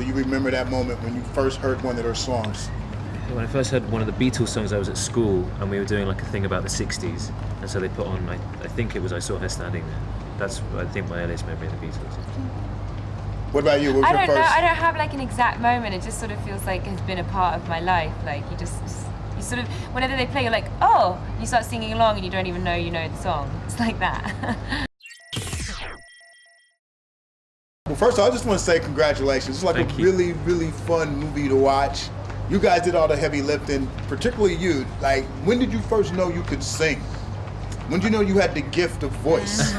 Do you remember that moment when you first heard one of their songs? When I first heard one of the Beatles songs, I was at school and we were doing like a thing about the 60s, and so they put on, I think it was I Saw Her Standing There. That's, I think, my earliest memory of the Beatles. What about you? What was I your don't know. first? I don't have like an exact moment. It just sort of feels like it's been a part of my life. Like you sort of, whenever they play, you're like, oh, you start singing along and you don't even know you know the song. It's like that. Well, first of all, I just want to say congratulations. It's like Thank a you. really, really fun movie to watch. You guys did all the heavy lifting, particularly you. Like, when did you first know you could sing? When did you know you had the gift of voice?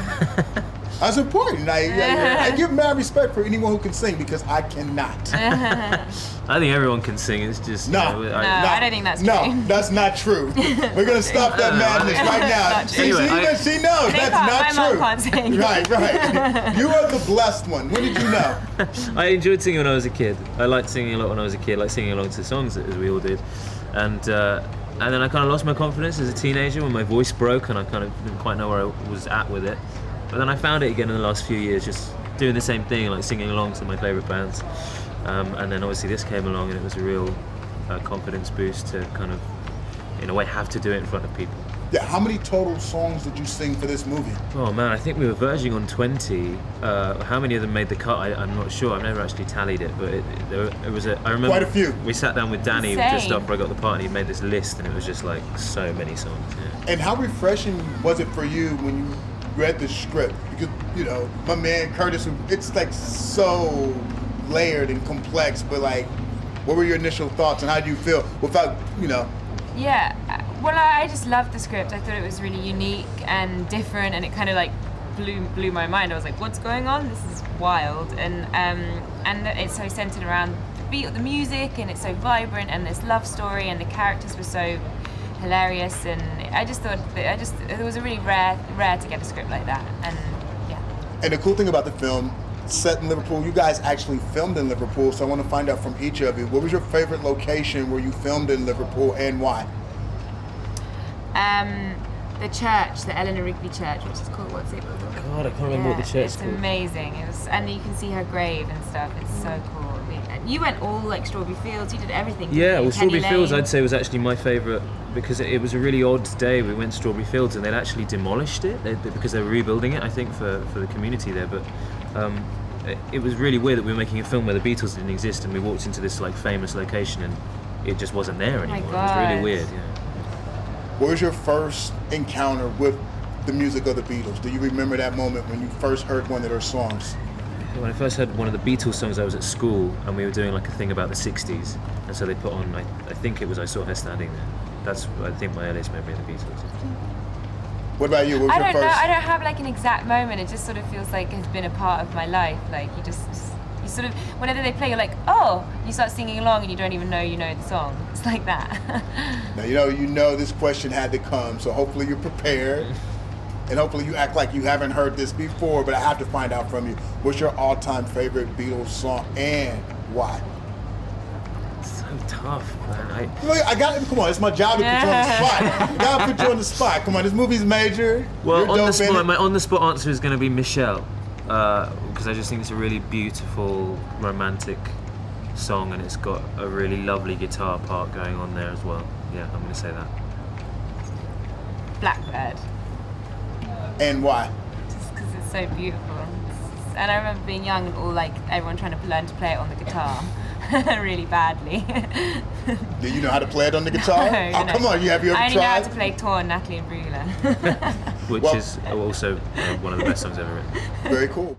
That's important. I give mad respect for anyone who can sing because I cannot. I think everyone can sing. It's just No, I don't think that's true. No, that's not true. We're gonna stop that madness right now. Not true. She knows They that's can't. not My true. mom can't sing. Right. You are the blessed one. When did you know? I enjoyed singing when I was a kid. I liked singing a lot when I was a kid, like singing along to the songs as we all did. And then I kind of lost my confidence as a teenager when my voice broke and I kind of didn't quite know where I was at with it. But then I found it again in the last few years, just doing the same thing, like singing along to my favourite bands. And then obviously this came along and it was a real confidence boost to kind of, in a way, have to do it in front of people. Yeah, how many total songs did you sing for this movie? Oh man, I think we were verging on 20. How many of them made the cut? I'm not sure. I've never actually tallied it, but it was I remember Quite a few. We sat down with Danny Insane. just after I got the part, and he made this list, and it was just like so many songs. Yeah. And how refreshing was it for you when you read the script? Because, you know, my man Curtis, it's like so layered and complex, but like, what were your initial thoughts and how do you feel without, you know? Yeah, well, I just loved the script. I thought it was really unique and different, and it kind of like blew my mind. I was like, "What's going on? This is wild!" And it's so centered around the beat of the music, and it's so vibrant, and this love story, and the characters were so hilarious. And I just thought that it was a really rare to get a script like that. And yeah. And the cool thing about the film, set in Liverpool, you guys actually filmed in Liverpool, so I want to find out from each of you, what was your favorite location where you filmed in Liverpool and why? The church, the Eleanor Rigby Church, which is called, what's it called? God, I can't remember what the church is It's called. amazing. It was, and you can see her grave and stuff. It's so cool. You went all like Strawberry Fields. You did everything. Yeah, well, Penny Strawberry Fields, Lane. I'd say, was actually my favourite because it was a really odd day. We went to Strawberry Fields and they'd actually demolished it because they were rebuilding it, I think, for the community there. But it was really weird that we were making a film where the Beatles didn't exist and we walked into this like famous location and it just wasn't there anymore. It was really weird. Yeah. What was your first encounter with the music of the Beatles? Do you remember that moment when you first heard one of their songs? When I first heard one of the Beatles songs, I was at school and we were doing like a thing about the 60s, and so they put on, I think it was I Saw Her Standing There. That's, I think, my earliest memory of the Beatles. What about you? What was I your don't first? know. I don't have like an exact moment. It just sort of feels like it's been a part of my life. Like you sort of, whenever they play, you're like, oh, you start singing along and you don't even know you know the song. It's like that. Now, you know this question had to come, so hopefully you're prepared. And hopefully you act like you haven't heard this before, but I have to find out from you. What's your all-time favorite Beatles song and why? It's so tough, man. I got it. Come on, it's my job to put you on the spot. I gotta put you on the spot. Come on, this movie's major. Well, You're on the dope in spot, it. my on-the-spot answer is going to be Michelle, because I just think it's a really beautiful, romantic song, and it's got a really lovely guitar part going on there as well. Yeah, I'm going to say that. Blackbird. And why? Just because it's so beautiful. And I remember being young and all like everyone trying to learn to play it on the guitar really badly. Do you know how to play it on the guitar? No. Come on, have you ever I only know how tried? to play Torn, Natalie and Brüller. Which is also one of the best songs ever written. Very cool.